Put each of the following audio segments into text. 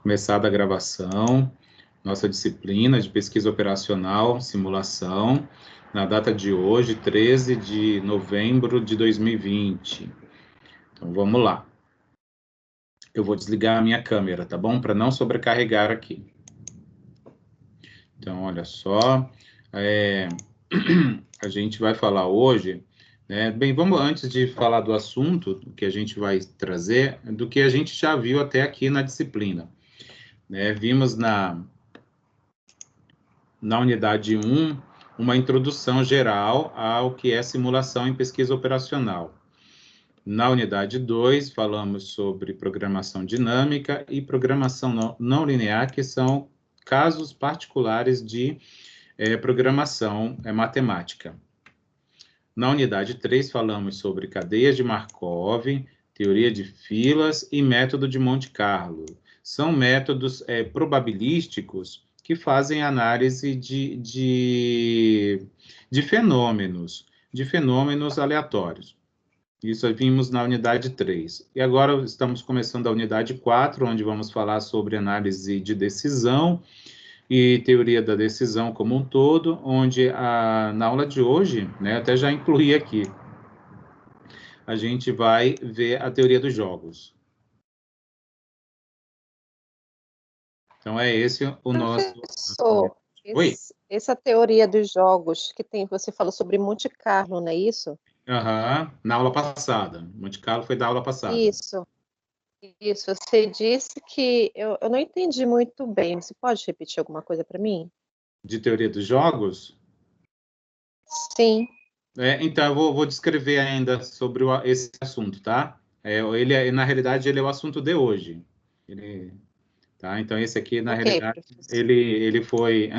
Começada a gravação, nossa disciplina de pesquisa operacional, simulação, na data de hoje, 13 de novembro de 2020. Então, vamos lá. Eu vou desligar a minha câmera, tá bom? Para não sobrecarregar aqui. Então, olha só, a gente vai falar hoje, né? Bem, vamos antes de falar do assunto do que a gente vai trazer, do que a gente já viu até aqui na disciplina, né? Vimos na unidade 1 uma introdução geral ao que é simulação em pesquisa operacional. Na unidade 2, falamos sobre programação dinâmica e programação não linear, que são casos particulares de programação matemática. Na unidade 3, falamos sobre cadeias de Markov, teoria de filas e método de Monte Carlo. São métodos probabilísticos que fazem análise de fenômenos aleatórios. Isso vimos na unidade 3. E agora estamos começando a unidade 4, onde vamos falar sobre análise de decisão e teoria da decisão como um todo, onde na aula de hoje, né, até já incluí aqui, a gente vai ver a teoria dos jogos. Então, é esse o nosso... Professor, Oi? essa teoria dos jogos que tem, você falou sobre Monte Carlo, não é isso? Aham, na aula passada. Monte Carlo foi da aula passada. Isso. Você disse que... Eu não entendi muito bem. Você pode repetir alguma coisa para mim? De teoria dos jogos? Sim. Então, eu vou descrever ainda sobre esse assunto, tá? Na realidade, ele é o assunto de hoje. Tá? Então, esse aqui, na realidade, ele foi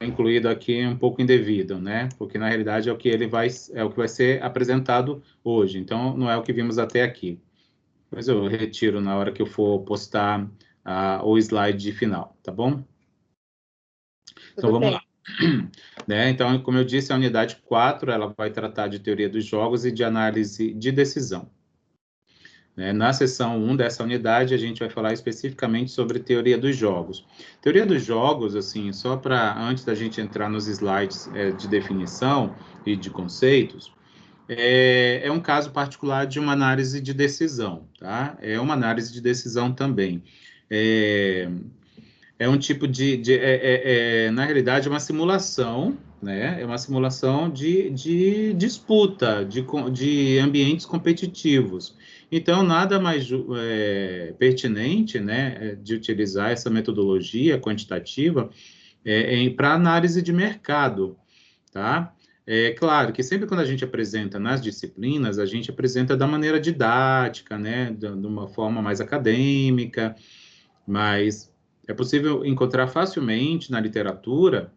incluído aqui um pouco indevido, né? Porque, na realidade, é o que vai ser apresentado hoje. Então, não é o que vimos até aqui. Mas eu retiro na hora que eu for postar o slide final, tá bom? Então, vamos lá. Né? Então, como eu disse, a unidade 4, ela vai tratar de teoria dos jogos e de análise de decisão. Né? Na seção 1 dessa unidade, a gente vai falar especificamente sobre teoria dos jogos. Teoria dos jogos, assim, só para, antes da gente entrar nos slides de definição e de conceitos, é um caso particular de uma análise de decisão, tá? É uma análise de decisão também. É um tipo na realidade, uma simulação, né? É uma simulação de disputa, de ambientes competitivos. Então, nada mais pertinente, né, de utilizar essa metodologia quantitativa para análise de mercado, tá? É claro que sempre quando a gente apresenta nas disciplinas, a gente apresenta da maneira didática, né, de uma forma mais acadêmica, mas é possível encontrar facilmente na literatura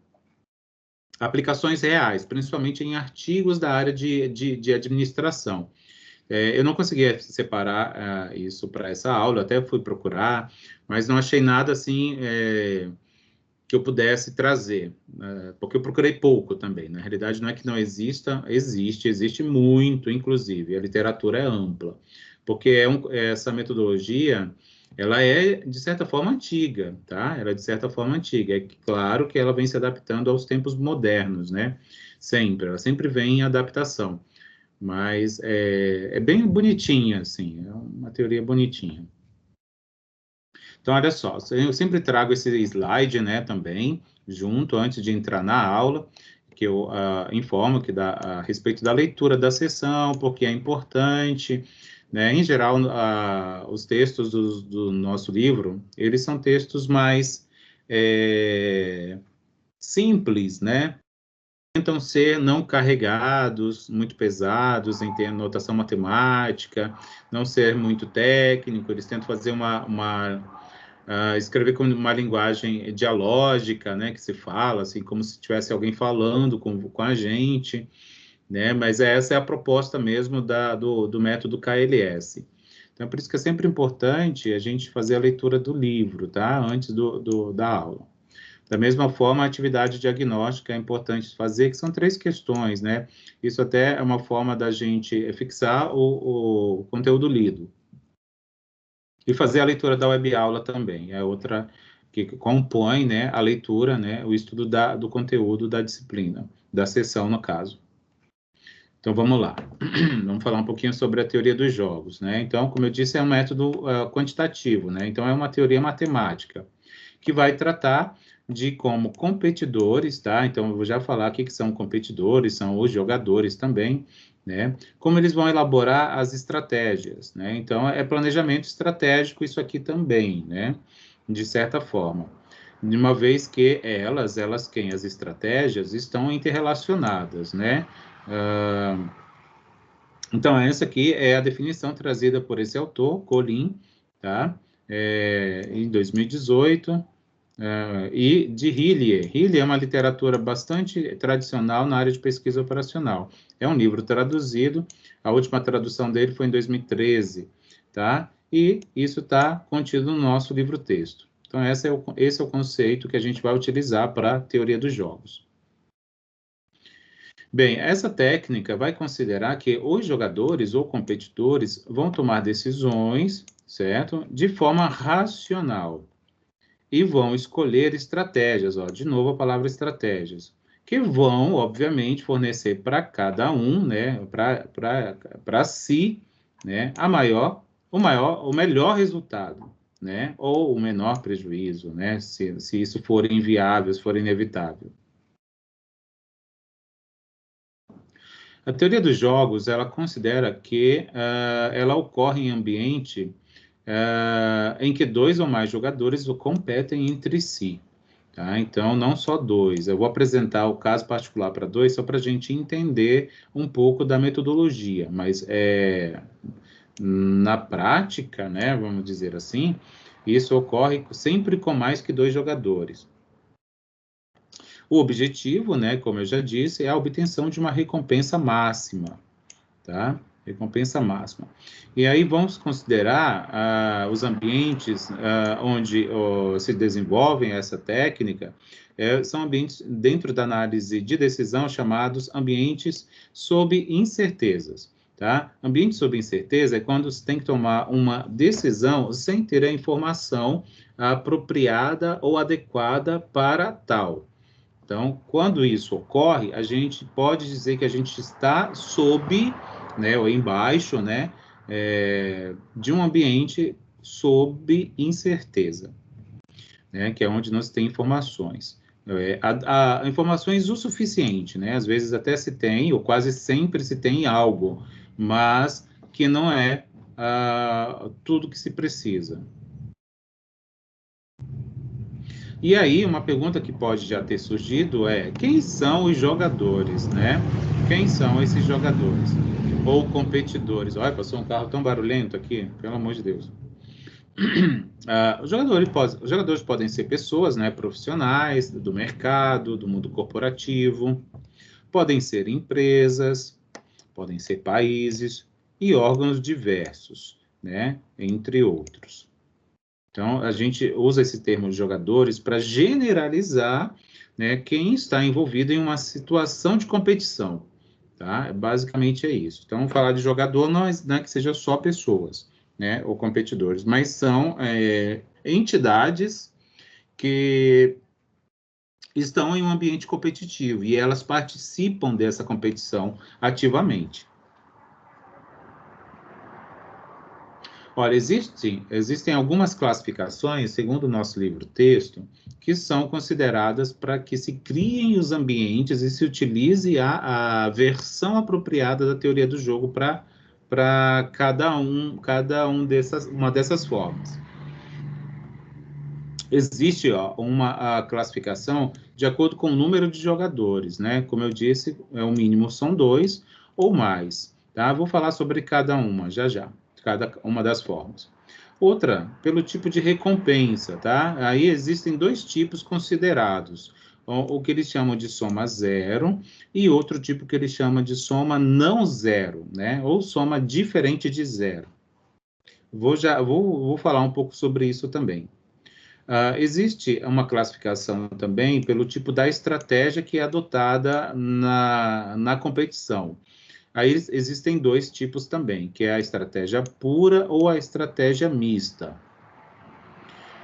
aplicações reais, principalmente em artigos da área de administração. Eu não conseguia separar isso para essa aula, até fui procurar, mas não achei nada assim que eu pudesse trazer, porque eu procurei pouco também. Na realidade, não é que não exista, existe muito, inclusive, a literatura é ampla, porque essa metodologia, ela é, de certa forma, antiga, tá? Ela é, de certa forma, antiga. É claro que ela vem se adaptando aos tempos modernos, né? Ela sempre vem em adaptação, mas é bem bonitinha, assim, é uma teoria bonitinha. Então, olha só, eu sempre trago esse slide, né, também, junto, antes de entrar na aula, que eu informo a respeito da leitura da sessão, porque é importante, né, em geral, os textos do nosso livro, eles são textos mais simples, né, tentam ser não carregados, muito pesados em ter notação matemática, não ser muito técnico, eles tentam fazer escrever com uma linguagem dialógica, né, que se fala, assim, como se tivesse alguém falando com a gente, né, mas essa é a proposta mesmo do método KLS. Então, por isso que é sempre importante a gente fazer a leitura do livro, tá, antes da aula. Da mesma forma, a atividade diagnóstica é importante fazer, que são 3 questões, né, isso até é uma forma da gente fixar o conteúdo lido. E fazer a leitura da web-aula também, é outra que compõe, né, a leitura, né, o estudo do conteúdo da disciplina, da sessão, no caso. Então, vamos lá. Vamos falar um pouquinho sobre a teoria dos jogos, né? Então, como eu disse, é um método quantitativo, né? Então, é uma teoria matemática que vai tratar de como competidores, tá? Então, eu vou já falar aqui que são competidores, são os jogadores também, né? Como eles vão elaborar as estratégias, né? Então, é planejamento estratégico isso aqui também, né? De certa forma. De uma vez que as estratégias estão interrelacionadas, né? Então, essa aqui é a definição trazida por esse autor, Colin, tá? Em 2018, e de Hillier. Hillier é uma literatura bastante tradicional na área de pesquisa operacional. É um livro traduzido, a última tradução dele foi em 2013, tá? E isso está contido no nosso livro-texto. Então, esse é o conceito que a gente vai utilizar para a teoria dos jogos. Bem, essa técnica vai considerar que os jogadores ou competidores vão tomar decisões, certo? De forma racional. E vão escolher estratégias, ó, de novo a palavra estratégias, que vão, obviamente, fornecer para cada um, né, para si, né, o melhor resultado, né, ou o menor prejuízo, né, se isso for inviável, se for inevitável. A teoria dos jogos, ela considera que ela ocorre em ambiente em que dois ou mais jogadores competem entre si. Tá? Então, não só dois. Eu vou apresentar o caso particular para dois, só para a gente entender um pouco da metodologia, mas na prática, né, vamos dizer assim, isso ocorre sempre com mais que dois jogadores. O objetivo, né, como eu já disse, é a obtenção de uma recompensa máxima, tá? Recompensa máxima. E aí vamos considerar os ambientes onde se desenvolvem essa técnica, são ambientes dentro da análise de decisão chamados ambientes sob incertezas. Tá? Ambiente sob incerteza é quando você tem que tomar uma decisão sem ter a informação apropriada ou adequada para tal. Então, quando isso ocorre, a gente pode dizer que a gente está sob, né, ou embaixo, né, de um ambiente sob incerteza, né, que é onde nós temos informações. Informações o suficiente, né, às vezes até se tem, ou quase sempre se tem algo, mas que não é tudo que se precisa. E aí, uma pergunta que pode já ter surgido é: quem são os jogadores, né? Quem são esses jogadores? Ou competidores? Olha, passou um carro tão barulhento aqui, pelo amor de Deus. Os jogadores podem ser pessoas, né, profissionais do mercado, do mundo corporativo, podem ser empresas, podem ser países e órgãos diversos, né, entre outros. Então, a gente usa esse termo de jogadores para generalizar, né, quem está envolvido em uma situação de competição. Tá? Basicamente é isso. Então, falar de jogador não é que seja só pessoas, né, ou competidores, mas são entidades que estão em um ambiente competitivo e elas participam dessa competição ativamente. Olha, existem algumas classificações, segundo o nosso livro-texto, que são consideradas para que se criem os ambientes e se utilize a versão apropriada da teoria do jogo para uma dessas formas. Existe uma classificação de acordo com o número de jogadores, né? Como eu disse, o mínimo são 2 ou mais. Tá? Vou falar sobre cada uma já. Cada uma das formas. Outra, pelo tipo de recompensa, tá? Aí existem 2 tipos considerados. O que eles chamam de soma zero e outro tipo que eles chamam de soma não zero, né? Ou soma diferente de zero. Vou falar um pouco sobre isso também. Existe uma classificação também pelo tipo da estratégia que é adotada na competição. Aí existem dois tipos também, que é a estratégia pura ou a estratégia mista.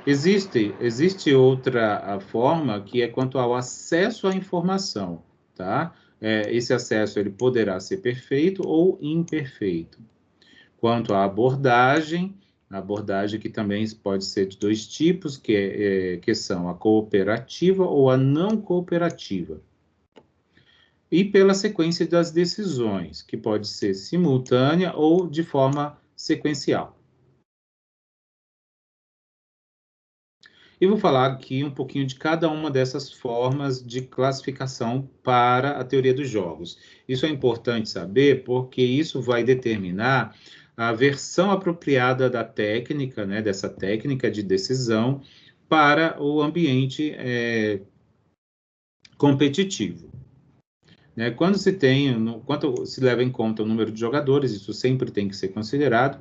Existe outra forma, que é quanto ao acesso à informação, tá? Esse acesso ele poderá ser perfeito ou imperfeito. Quanto à abordagem, a abordagem que também pode ser de dois tipos, que são a cooperativa ou a não cooperativa. E pela sequência das decisões, que pode ser simultânea ou de forma sequencial. E vou falar aqui um pouquinho de cada uma dessas formas de classificação para a teoria dos jogos. Isso é importante saber, porque isso vai determinar a versão apropriada da técnica, né, dessa técnica de decisão para o ambiente competitivo. Quando se leva em conta o número de jogadores, isso sempre tem que ser considerado.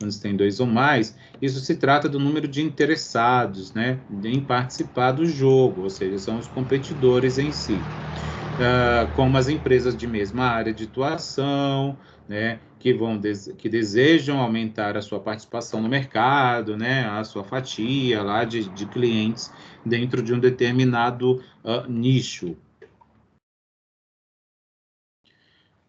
Quando se tem 2 ou mais, isso se trata do número de interessados, né, em participar do jogo, ou seja, são os competidores em si. Como as empresas de mesma área de atuação, né, que desejam aumentar a sua participação no mercado, né, a sua fatia lá de clientes dentro de um determinado nicho.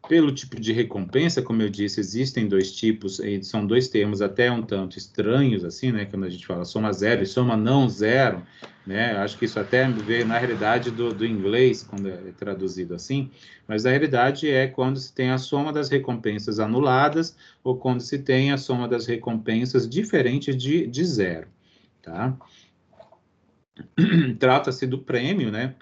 Pelo tipo de recompensa, como eu disse, existem dois tipos, são dois termos até um tanto estranhos, assim, né? Quando a gente fala soma zero e soma não zero, né? Acho que isso até veio na realidade do inglês, quando é traduzido assim, mas a realidade é quando se tem a soma das recompensas anuladas ou quando se tem a soma das recompensas diferente de zero, tá? Trata-se do prêmio, né?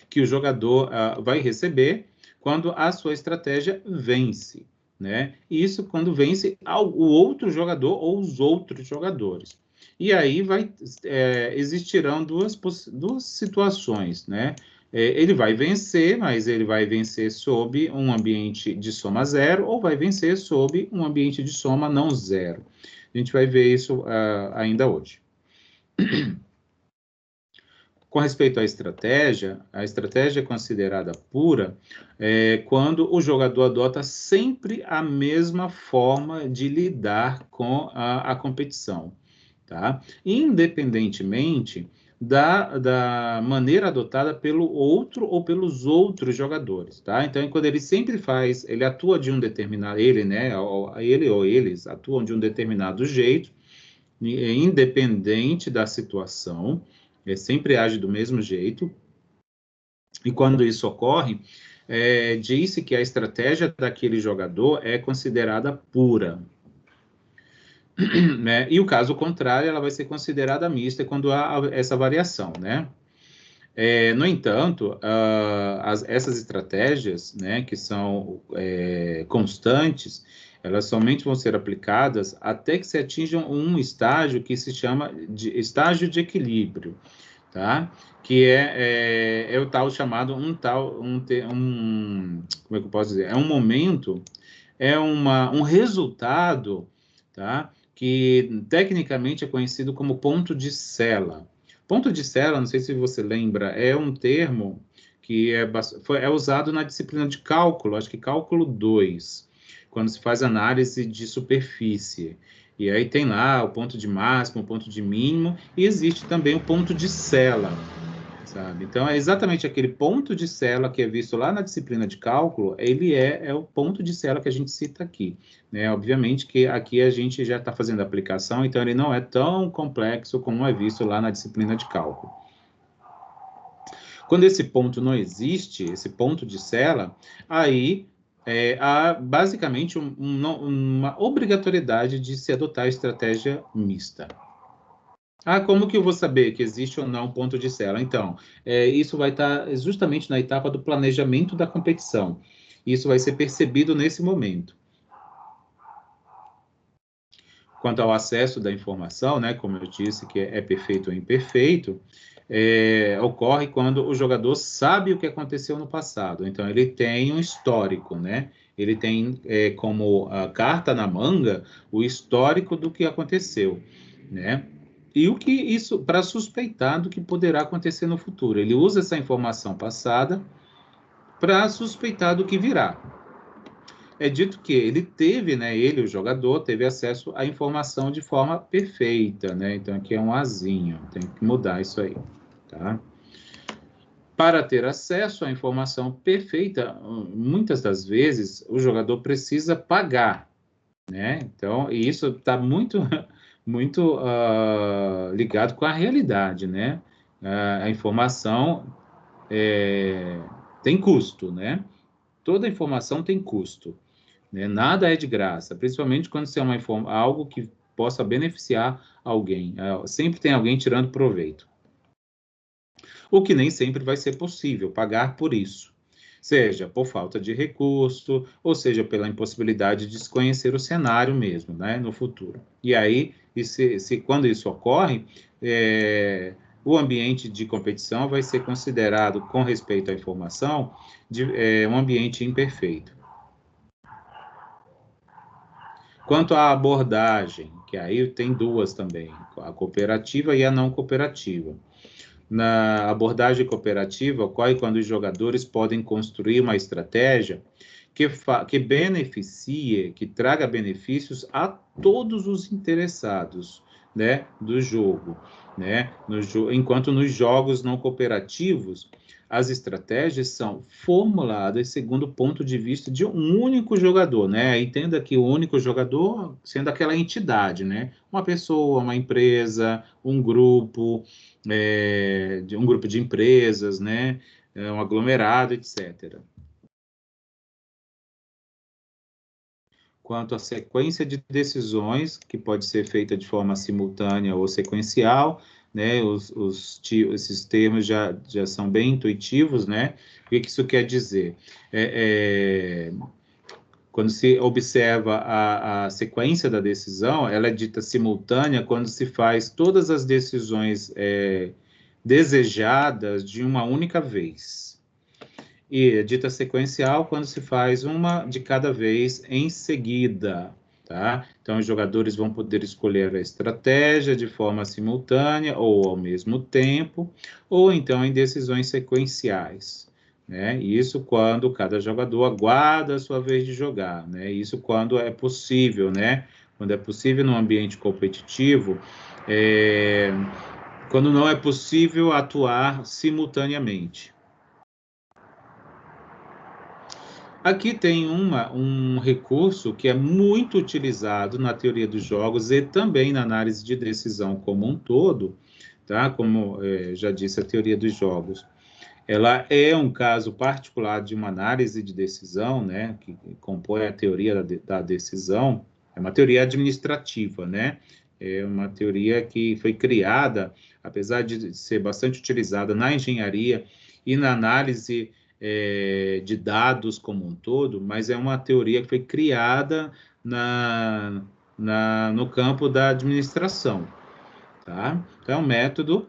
Que o jogador vai receber quando a sua estratégia vence, né? Isso quando vence o outro jogador ou os outros jogadores. E aí existirão duas situações, né? Ele vai vencer, mas ele vai vencer sob um ambiente de soma zero ou vai vencer sob um ambiente de soma não zero. A gente vai ver isso ainda hoje. Com respeito à estratégia, a estratégia é considerada pura quando o jogador adota sempre a mesma forma de lidar com a competição, tá? Independentemente da maneira adotada pelo outro ou pelos outros jogadores, tá? Então, quando ele atua de um determinado, ele ou eles atuam de um determinado jeito, independente da situação, sempre age do mesmo jeito, e quando isso ocorre, diz-se que a estratégia daquele jogador é considerada pura, né? E o caso contrário, ela vai ser considerada mista quando há essa variação, né? No entanto, essas estratégias, né, que são constantes, elas somente vão ser aplicadas até que se atinjam um estágio que se chama de estágio de equilíbrio, tá? Que é o tal chamado como é que eu posso dizer? É um momento, um resultado, tá? Que tecnicamente é conhecido como ponto de Sela. Ponto de Sela, não sei se você lembra, é um termo que é usado na disciplina de cálculo, acho que cálculo 2, quando se faz análise de superfície. E aí tem lá o ponto de máximo, o ponto de mínimo, e existe também o ponto de Sela, sabe? Então, é exatamente aquele ponto de Sela que é visto lá na disciplina de cálculo, ele é o ponto de Sela que a gente cita aqui, né? Obviamente que aqui a gente já está fazendo a aplicação, então ele não é tão complexo como é visto lá na disciplina de cálculo. Quando esse ponto não existe, esse ponto de Sela, aí há basicamente uma obrigatoriedade de se adotar a estratégia mista. Como que eu vou saber que existe ou não ponto de Sela? Então, isso vai estar justamente na etapa do planejamento da competição. Isso vai ser percebido nesse momento. Quanto ao acesso da informação, né, como eu disse, que é perfeito ou imperfeito, ocorre quando o jogador sabe o que aconteceu no passado. Então, ele tem um histórico, né? Ele tem como carta na manga o histórico do que aconteceu, né? E o que isso para suspeitar do que poderá acontecer no futuro. Ele usa essa informação passada para suspeitar do que virá. é dito que ele teve, né, ele, o jogador, teve acesso à informação de forma perfeita, né? Então, aqui é um azinho, tem que mudar isso aí, tá? Para ter acesso à informação perfeita, muitas das vezes, o jogador precisa pagar, né? Então, e isso está muito, muito ligado com a realidade, né? A informação tem custo, né? Toda informação tem custo, né? Nada é de graça, principalmente quando se é algo que possa beneficiar alguém. Sempre tem alguém tirando proveito. O que nem sempre vai ser possível pagar por isso, seja por falta de recurso, ou seja pela impossibilidade de desconhecer o cenário mesmo, né, no futuro. E aí, quando isso ocorre, o ambiente de competição vai ser considerado, com respeito à informação, um ambiente imperfeito. Quanto à abordagem, que aí tem duas também, a cooperativa e a não cooperativa. Na abordagem cooperativa, ocorre quando os jogadores podem construir uma estratégia que beneficie, que traga benefícios a todos os interessados, né, do jogo, né? Enquanto nos jogos não cooperativos, as estratégias são formuladas segundo o ponto de vista de um único jogador, né? Entenda que o único jogador sendo aquela entidade, né? Uma pessoa, uma empresa, um grupo, de um grupo de empresas, né? Um aglomerado, etc. Quanto à sequência de decisões, que pode ser feita de forma simultânea ou sequencial, né? Esses termos já são bem intuitivos, né? O que isso quer dizer? Quando se observa a sequência da decisão, ela é dita simultânea quando se faz todas as decisões desejadas de uma única vez. E é dita sequencial quando se faz uma de cada vez em seguida, tá? Então, os jogadores vão poder escolher a estratégia de forma simultânea ou ao mesmo tempo, ou então em decisões sequenciais, né? Isso quando cada jogador aguarda a sua vez de jogar, né? Isso quando é possível, né? Quando é possível no ambiente competitivo, quando não é possível atuar simultaneamente. Aqui tem um recurso que é muito utilizado na teoria dos jogos e também na análise de decisão como um todo, tá? Como já disse, a teoria dos jogos. Ela é um caso particular de uma análise de decisão, né? Que compõe a teoria da decisão. É uma teoria administrativa, né? É uma teoria que foi criada, apesar de ser bastante utilizada na engenharia e na análise de dados como um todo, mas é uma teoria que foi criada no campo da administração, tá? Então, é um método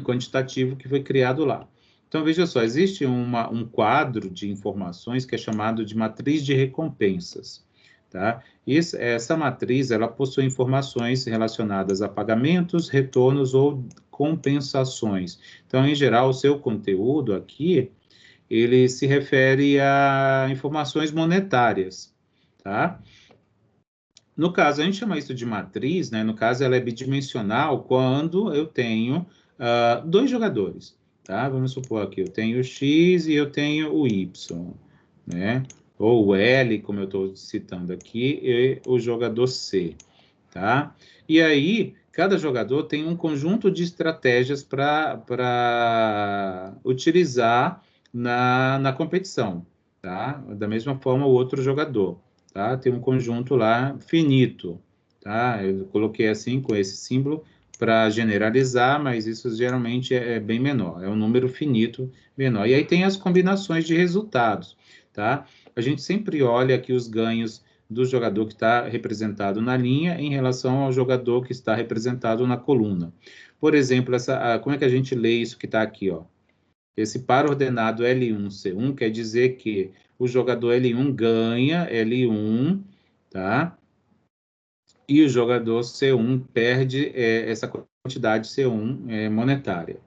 quantitativo que foi criado lá. Então, veja só, existe um quadro de informações que é chamado de matriz de recompensas, tá? Essa matriz, ela possui informações relacionadas a pagamentos, retornos ou compensações. Então, em geral, o seu conteúdo aqui, ele se refere a informações monetárias, tá? No caso, a gente chama isso de matriz, né? No caso, ela é bidimensional quando eu tenho dois jogadores, tá? Vamos supor aqui, eu tenho o X e eu tenho o Y, né? Ou o L, como eu estou citando aqui, e o jogador C, tá? E aí, cada jogador tem um conjunto de estratégias para utilizar na competição, tá? Da mesma forma, o outro jogador, tá? Tem um conjunto lá finito, tá? Eu coloquei assim, com esse símbolo, para generalizar, mas isso geralmente é bem menor, é um número finito menor. E aí tem as combinações de resultados, tá? A gente sempre olha aqui os ganhos do jogador que está representado na linha em relação ao jogador que está representado na coluna. Por exemplo, como é que a gente lê isso que está aqui, ó? Esse par ordenado L1C1 quer dizer que o jogador L1 ganha L1, tá? E o jogador C1 perde essa quantidade C1 monetária,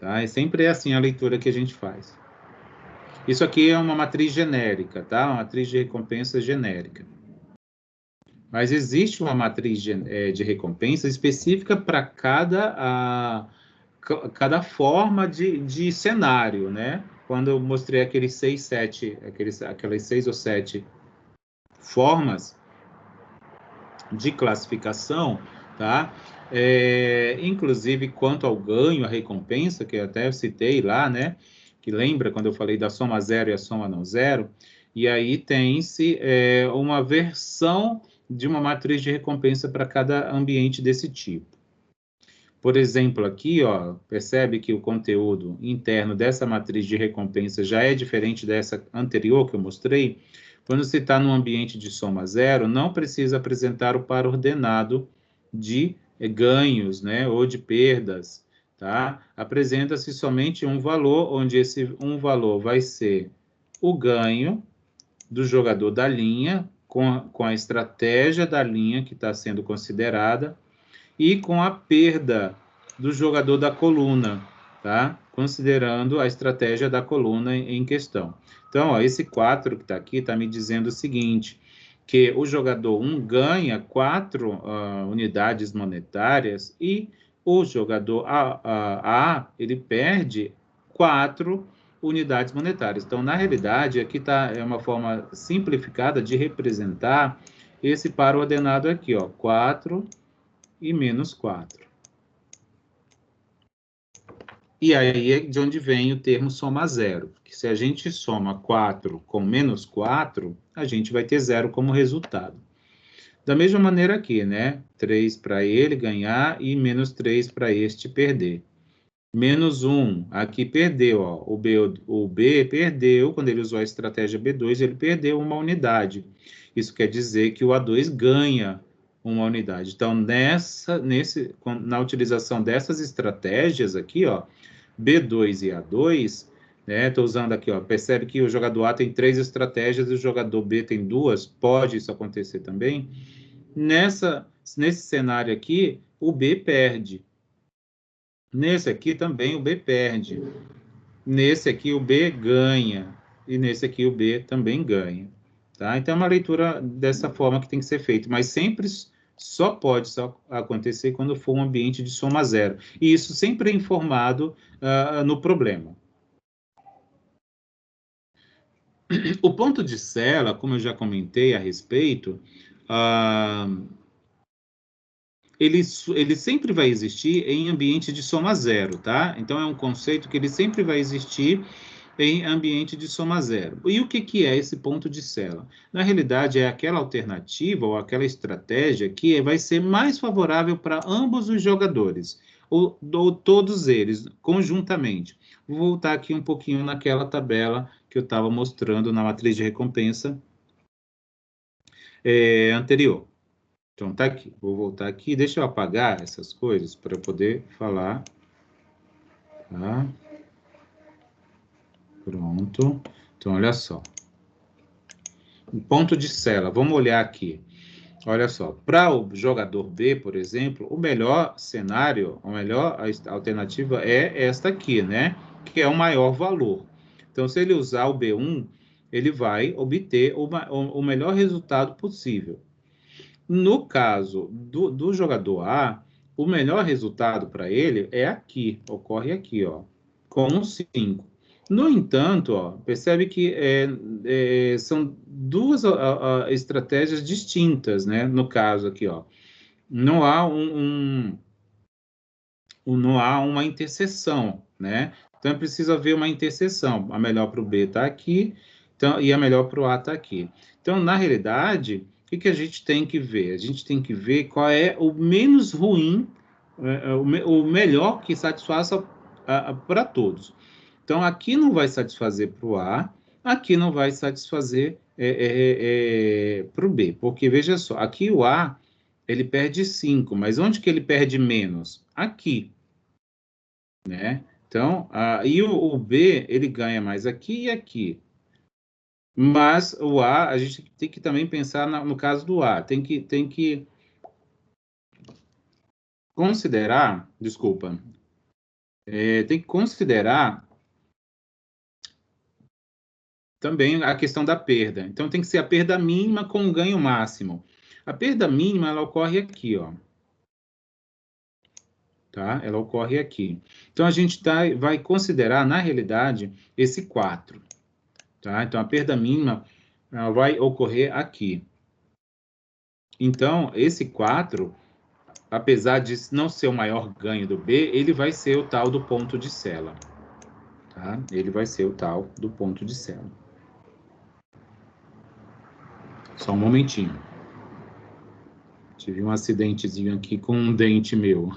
tá? É sempre assim a leitura que a gente faz. Isso aqui é uma matriz genérica, tá? Uma matriz de recompensa genérica. Mas existe uma matriz de recompensa específica para cada forma de cenário, né? Quando eu mostrei aqueles 6, 7, aquelas 6 ou 7 formas de classificação, tá? Inclusive, quanto ao ganho, a recompensa, que eu até citei lá, né? Que lembra quando eu falei da soma zero e a soma não zero? E aí tem-se uma versão de uma matriz de recompensa para cada ambiente desse tipo. Por exemplo, aqui, ó, percebe que o conteúdo interno dessa matriz de recompensa já é diferente dessa anterior que eu mostrei? Quando você está num ambiente de soma zero, não precisa apresentar o par ordenado de ganhos, né, ou de perdas, tá? Apresenta-se somente um valor, onde esse um valor vai ser o ganho do jogador da linha, com a estratégia da linha que está sendo considerada, e com a perda do jogador da coluna, tá? Considerando a estratégia da coluna em questão. Então, ó, esse 4 que está aqui está me dizendo o seguinte, que o jogador 1 ganha 4 unidades monetárias e o jogador A ele perde 4 unidades monetárias. Então, na realidade, aqui é uma forma simplificada de representar esse par ordenado aqui, ó, 4 e menos 4. E aí é de onde vem o termo soma zero. Porque se a gente soma 4 com menos 4, a gente vai ter zero como resultado. Da mesma maneira aqui, né? 3 para ele ganhar e menos 3 para este perder. Menos 1, aqui perdeu, ó. O B perdeu, quando ele usou a estratégia B2, ele perdeu uma unidade. Isso quer dizer que o A2 ganha uma unidade. Então, na utilização dessas estratégias aqui, ó, B2 e A2, né, estou usando aqui, ó, percebe que o jogador A tem 3 estratégias e o jogador B tem 2, pode isso acontecer também? Nesse cenário aqui, o B perde. Nesse aqui também o B perde. Nesse aqui o B ganha. E nesse aqui o B também ganha. Tá? Então é uma leitura dessa forma que tem que ser feita. Mas sempre só acontecer quando for um ambiente de soma zero. E isso sempre é informado no problema. O ponto de Sela, como eu já comentei a respeito, ele sempre vai existir em ambiente de soma zero, tá? Então, é um conceito que ele sempre vai existir em ambiente de soma zero. E o que é esse ponto de Sela? Na realidade, é aquela alternativa ou aquela estratégia que vai ser mais favorável para ambos os jogadores, ou todos eles, conjuntamente. Vou voltar aqui um pouquinho naquela tabela que eu estava mostrando na matriz de recompensa anterior. Então, tá aqui. Vou voltar aqui. Deixa eu apagar essas coisas para eu poder falar. Tá? Pronto. Então, olha só. Ponto de Sela. Vamos olhar aqui. Olha só. Para o jogador B, por exemplo, o melhor cenário, a melhor alternativa é esta aqui, né? Que é o maior valor. Então, se ele usar o B1, ele vai obter o melhor resultado possível. No caso do jogador A, o melhor resultado para ele é aqui, ocorre aqui, ó, com um 5. No entanto, ó, percebe que são duas estratégias distintas, né? No caso aqui, ó, não há não há uma interseção, né? Então, é preciso haver uma interseção. A melhor para o B está aqui, então, e a melhor para o A está aqui. Então, na realidade, o que a gente tem que ver? A gente tem que ver qual é o menos ruim, o melhor que satisfaça para todos. Então, aqui não vai satisfazer para o A, aqui não vai satisfazer para o B. Porque, veja só, aqui o A, ele perde 5, mas onde que ele perde menos? Aqui, né? Então, e o B, ele ganha mais aqui e aqui. Mas o A, a gente tem que também pensar no caso do A. Tem que considerar, desculpa, tem que considerar também a questão da perda. Então, tem que ser a perda mínima com o ganho máximo. A perda mínima, ela ocorre aqui, ó. Tá? Ela ocorre aqui. Então, a gente vai considerar, na realidade, esse 4. Tá? Então, a perda mínima ela vai ocorrer aqui. Então, esse 4, apesar de não ser o maior ganho do B, ele vai ser o tal do ponto de sela. Tá? Ele vai ser o tal do ponto de sela. Só um momentinho. Tive um acidentezinho aqui com um dente meu.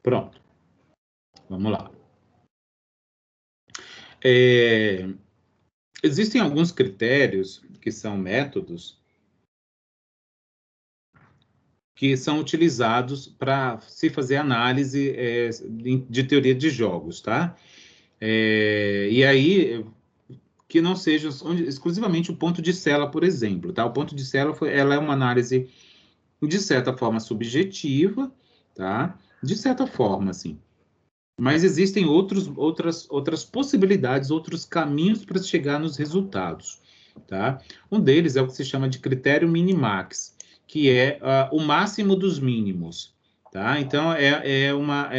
Pronto. Vamos lá. Existem alguns critérios, que são métodos, que são utilizados para se fazer análise de teoria de jogos, tá? E aí, que não seja exclusivamente o ponto de sela, por exemplo, tá? O ponto de sela ela é uma análise, de certa forma, subjetiva, tá? De certa forma, assim. Mas existem outras possibilidades, outros caminhos para chegar nos resultados, tá? Um deles é o que se chama de critério minimax, que é o máximo dos mínimos, tá? Então, é uma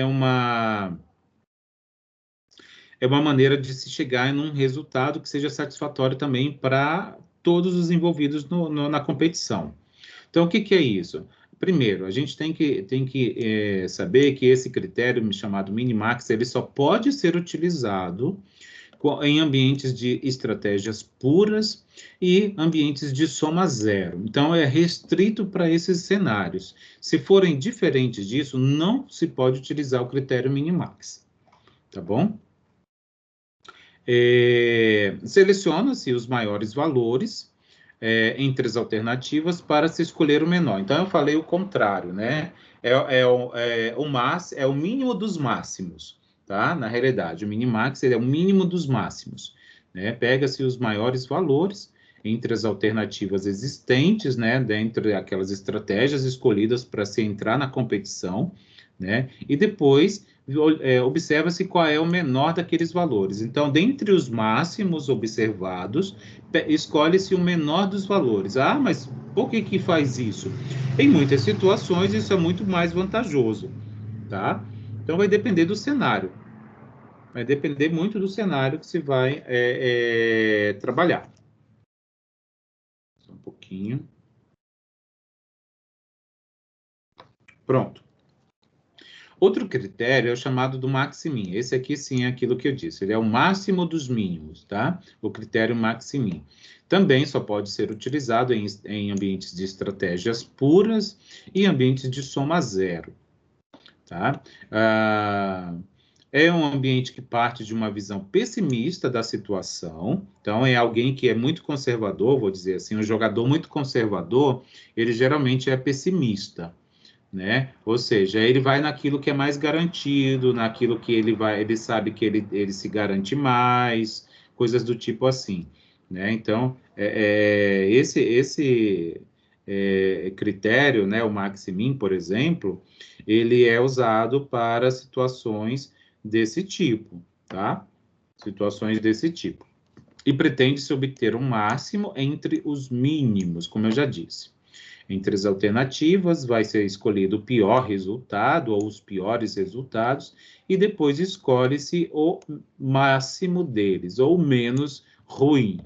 maneira de se chegar em um resultado que seja satisfatório também para todos os envolvidos na competição. Então, o que é isso? Primeiro, a gente tem que saber que esse critério chamado minimax, ele só pode ser utilizado em ambientes de estratégias puras e ambientes de soma zero. Então, é restrito para esses cenários. Se forem diferentes disso, não se pode utilizar o critério minimax. Tá bom? Seleciona-se os maiores valores entre as alternativas para se escolher o menor. Então, eu falei o contrário, né? É o mínimo dos máximos, tá? Na realidade, o minimax é o mínimo dos máximos, né? Pega-se os maiores valores entre as alternativas existentes, né? Dentro daquelas estratégias escolhidas para se entrar na competição, né? E depois observa-se qual é o menor daqueles valores. Então, dentre os máximos observados, escolhe-se o menor dos valores. Ah, mas por que faz isso? Em muitas situações, isso é muito mais vantajoso, tá? Então, vai depender do cenário. Vai depender muito do cenário que se vai trabalhar. Só um pouquinho. Pronto. Outro critério é o chamado do maximin. Esse aqui, sim, é aquilo que eu disse. Ele é o máximo dos mínimos, tá? O critério maximin. Também só pode ser utilizado em ambientes de estratégias puras e ambientes de soma zero, tá? É um ambiente que parte de uma visão pessimista da situação. Então, é alguém que é muito conservador, vou dizer assim, um jogador muito conservador, ele geralmente é pessimista, né? Ou seja, ele vai naquilo que é mais garantido, naquilo que ele sabe que ele se garante mais, coisas do tipo assim, né? Então, esse critério, né, o maximin, por exemplo, ele é usado para situações desse tipo, tá? Situações desse tipo. E pretende-se obter um máximo entre os mínimos, como eu já disse. Entre as alternativas, vai ser escolhido o pior resultado ou os piores resultados, e depois escolhe-se o máximo deles, ou menos ruim.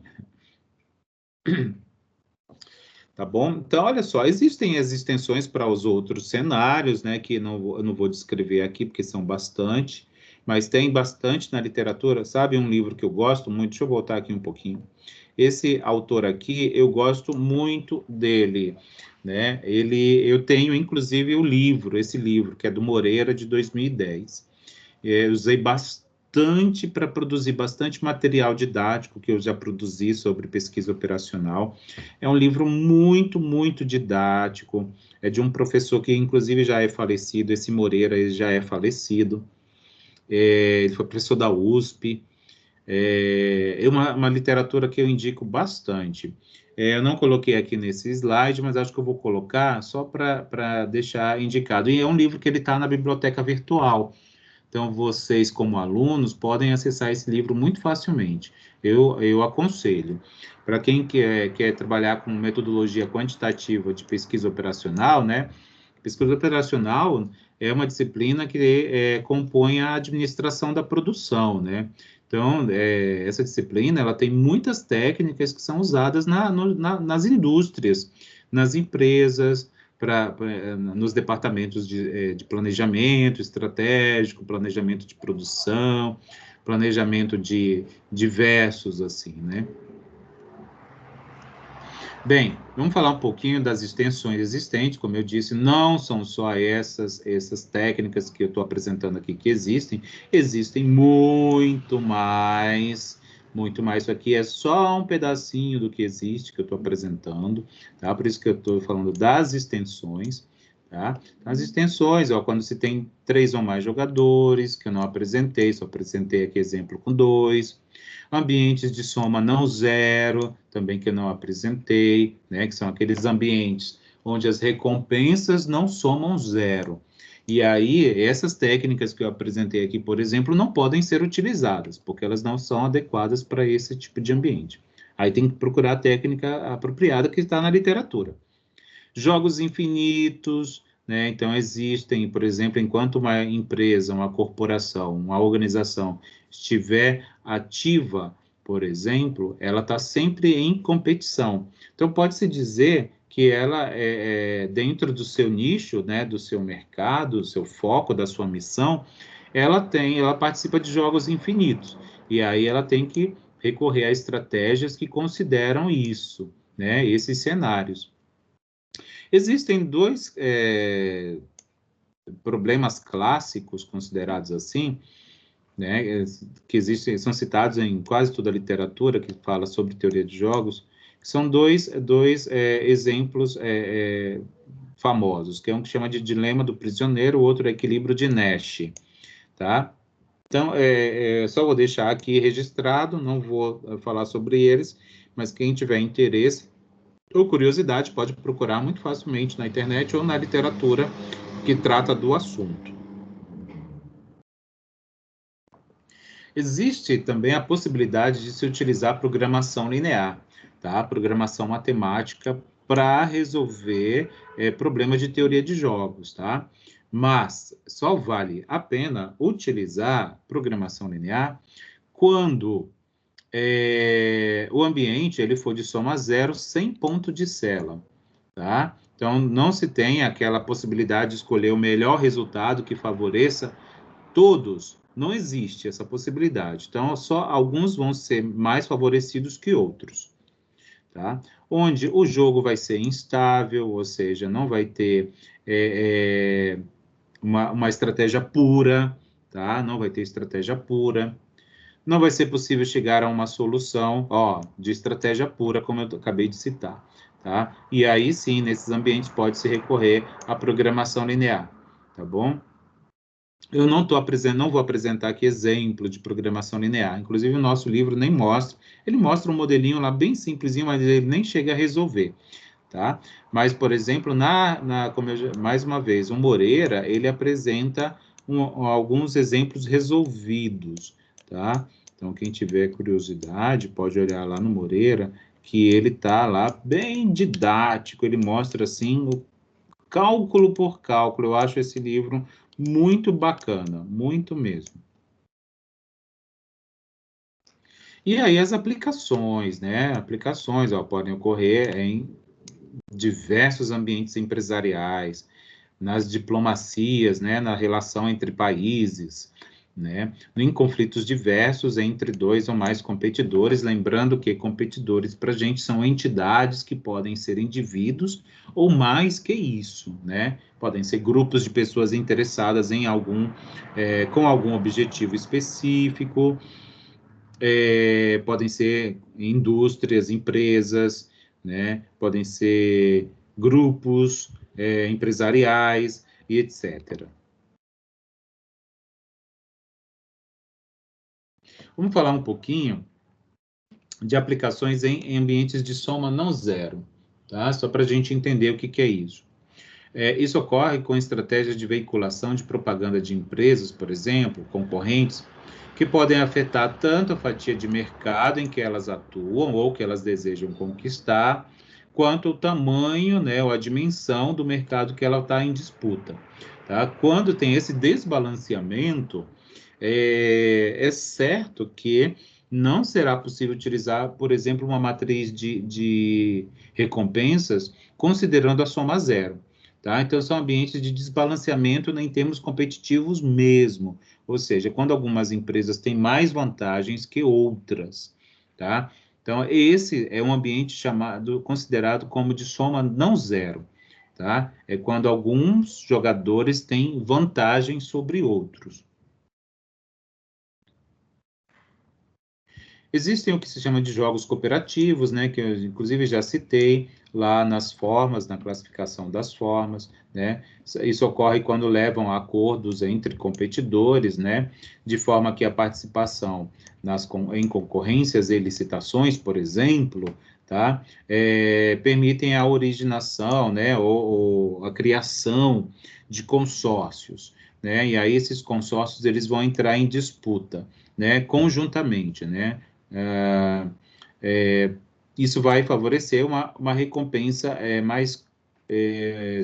Tá bom? Então, olha só, existem as extensões para os outros cenários, né, que eu não vou descrever aqui, porque são bastante, mas tem bastante na literatura. Sabe um livro que eu gosto muito? Deixa eu voltar aqui um pouquinho. Esse autor aqui, eu gosto muito dele, né? Eu tenho, inclusive, esse livro, que é do Moreira, de 2010. Eu usei bastante para produzir bastante material didático que eu já produzi sobre pesquisa operacional. É um livro muito, muito didático. É de um professor que, inclusive, já é falecido. Esse Moreira, ele já é falecido. Ele foi professor da USP. É uma literatura que eu indico bastante. Eu não coloquei aqui nesse slide, mas acho que eu vou colocar só para deixar indicado. E é um livro que ele está na biblioteca virtual. Então, vocês, como alunos, podem acessar esse livro muito facilmente. Eu aconselho. Para quem quer trabalhar com metodologia quantitativa de pesquisa operacional, né? Pesquisa operacional é uma disciplina que compõe a administração da produção, né? Então, essa disciplina, ela tem muitas técnicas que são usadas nas indústrias, nas empresas, nos departamentos de planejamento estratégico, planejamento de produção, planejamento de diversos, assim, né? Bem, vamos falar um pouquinho das extensões existentes. Como eu disse, não são só essas técnicas que eu estou apresentando aqui que existem muito mais, muito mais. Isso aqui é só um pedacinho do que existe que eu estou apresentando, tá? Por isso que eu estou falando das extensões, tá? As extensões, ó, quando se tem 3 ou mais jogadores, que eu não apresentei, só apresentei aqui exemplo com 2. Ambientes de soma não zero, também que eu não apresentei, né, que são aqueles ambientes onde as recompensas não somam zero. E aí, essas técnicas que eu apresentei aqui, por exemplo, não podem ser utilizadas, porque elas não são adequadas para esse tipo de ambiente. Aí tem que procurar a técnica apropriada que está na literatura. Jogos infinitos, né? Então, existem, por exemplo, enquanto uma empresa, uma corporação, uma organização estiver ativa, por exemplo, ela está sempre em competição. Então, pode-se dizer que ela, dentro do seu nicho, né, do seu mercado, do seu foco, da sua missão, ela participa de jogos infinitos. E aí ela tem que recorrer a estratégias que consideram isso, né, esses cenários. Existem dois problemas clássicos considerados assim, né, que existem, são citados em quase toda a literatura que fala sobre teoria de jogos, que são dois exemplos famosos, que é um que chama de dilema do prisioneiro, o outro é equilíbrio de Nash, tá? Então, só vou deixar aqui registrado, não vou falar sobre eles, mas quem tiver interesse ou curiosidade, pode procurar muito facilmente na internet ou na literatura que trata do assunto. Existe também a possibilidade de se utilizar programação linear, tá? Programação matemática para resolver problemas de teoria de jogos, tá? Mas só vale a pena utilizar programação linear quando o ambiente ele for de soma zero sem ponto de cela, tá? Então, não se tem aquela possibilidade de escolher o melhor resultado que favoreça todos. Não existe essa possibilidade. Então, só alguns vão ser mais favorecidos que outros, tá? Onde o jogo vai ser instável, ou seja, não vai ter uma estratégia pura, tá? Não vai ter estratégia pura. Não vai ser possível chegar a uma solução, de estratégia pura, como eu acabei de citar, tá? E aí sim, nesses ambientes pode-se recorrer à programação linear, tá bom? Eu não vou apresentar aqui exemplo de programação linear. Inclusive, o nosso livro nem mostra. Ele mostra um modelinho lá bem simplesinho, mas ele nem chega a resolver, tá? Mas, por exemplo, mais uma vez, o Moreira, ele apresenta alguns exemplos resolvidos, tá? Então, quem tiver curiosidade, pode olhar lá no Moreira, que ele tá lá bem didático, ele mostra, assim, o cálculo por cálculo. Eu acho esse livro muito bacana, muito mesmo. E aí as aplicações, né? Aplicações, podem ocorrer em diversos ambientes empresariais, nas diplomacias, né, na relação entre países, né, em conflitos diversos entre 2 ou mais competidores, lembrando que competidores para a gente são entidades que podem ser indivíduos ou mais que isso, né, podem ser grupos de pessoas interessadas em com algum objetivo específico, podem ser indústrias, empresas, né? Podem ser grupos empresariais e etc. Vamos falar um pouquinho de aplicações em ambientes de soma não zero, tá? Só para a gente entender o que é isso. Isso ocorre com estratégias de veiculação de propaganda de empresas, por exemplo, concorrentes, que podem afetar tanto a fatia de mercado em que elas atuam ou que elas desejam conquistar, quanto o tamanho, né, ou a dimensão do mercado que ela está em disputa. Tá? Quando tem esse desbalanceamento, é certo que não será possível utilizar, por exemplo, uma matriz de recompensas considerando a soma zero. Tá? Então, são ambientes de desbalanceamento em termos competitivos mesmo, ou seja, quando algumas empresas têm mais vantagens que outras. Tá? Então, esse é um ambiente considerado como de soma não zero. Tá? É quando alguns jogadores têm vantagem sobre outros. Existem o que se chama de jogos cooperativos, né, que eu inclusive já citei lá nas formas, na classificação das formas, né? Isso ocorre quando levam a acordos entre competidores, né, de forma que a participação em concorrências e licitações, por exemplo, tá, permitem a originação, né, ou a criação de consórcios, né? E aí esses consórcios eles vão entrar em disputa, né, conjuntamente, né? É, isso vai favorecer uma recompensa mais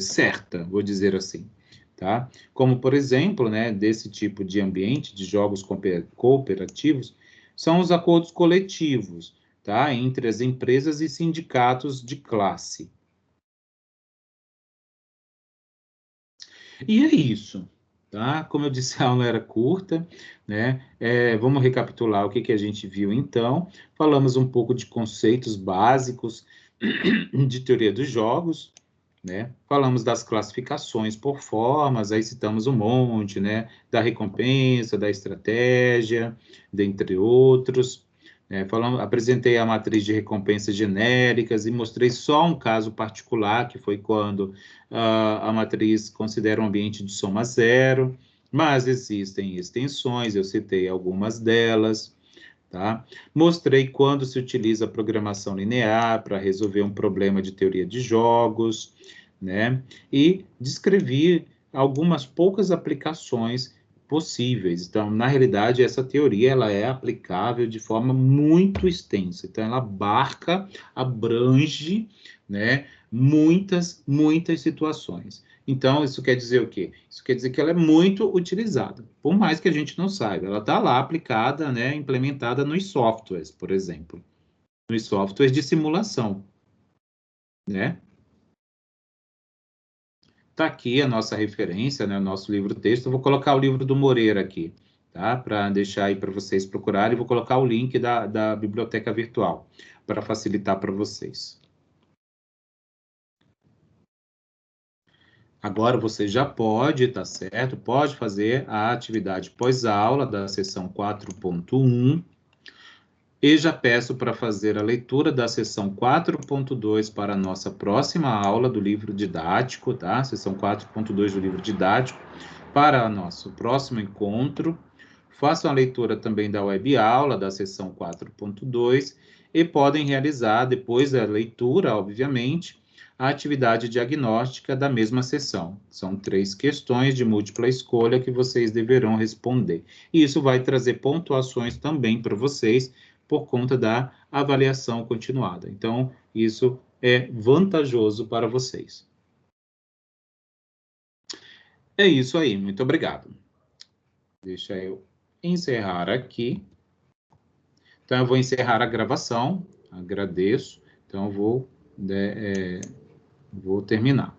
certa, vou dizer assim, tá? Como, por exemplo, né, desse tipo de ambiente, de jogos cooperativos, são os acordos coletivos, tá? Entre as empresas e sindicatos de classe. E é isso, tá? Como eu disse, a aula era curta, né? Vamos recapitular o que a gente viu então. Falamos um pouco de conceitos básicos de teoria dos jogos, né? Falamos das classificações por formas, aí citamos um monte, né? Da recompensa, da estratégia, dentre outros. Apresentei a matriz de recompensas genéricas e mostrei só um caso particular, que foi quando a matriz considera um ambiente de soma zero, mas existem extensões, eu citei algumas delas. Tá? Mostrei quando se utiliza a programação linear para resolver um problema de teoria de jogos, né? E descrevi algumas poucas aplicações possíveis. Então, na realidade, essa teoria ela é aplicável de forma muito extensa. Então, ela abarca, abrange, né, muitas situações. Então, isso quer dizer o quê? Isso quer dizer que ela é muito utilizada, por mais que a gente não saiba. Ela está lá aplicada, né, implementada nos softwares, por exemplo, nos softwares de simulação, né? Está aqui a nossa referência, né, o nosso livro-texto. Eu vou colocar o livro do Moreira aqui, tá? Para deixar aí para vocês procurarem. Vou colocar o link da biblioteca virtual, para facilitar para vocês. Agora você já pode, tá certo? Pode fazer a atividade pós-aula da sessão 4.1 e já peço para fazer a leitura da sessão 4.2 para a nossa próxima aula do livro didático, tá? Sessão 4.2 do livro didático para o nosso próximo encontro. Façam a leitura também da web aula da sessão 4.2 e podem realizar, depois da leitura, obviamente, a atividade diagnóstica da mesma sessão. São 3 questões de múltipla escolha que vocês deverão responder. E isso vai trazer pontuações também para vocês por conta da avaliação continuada. Então, isso é vantajoso para vocês. É isso aí, muito obrigado. Deixa eu encerrar aqui. Então, eu vou encerrar a gravação, agradeço. Então, eu vou terminar.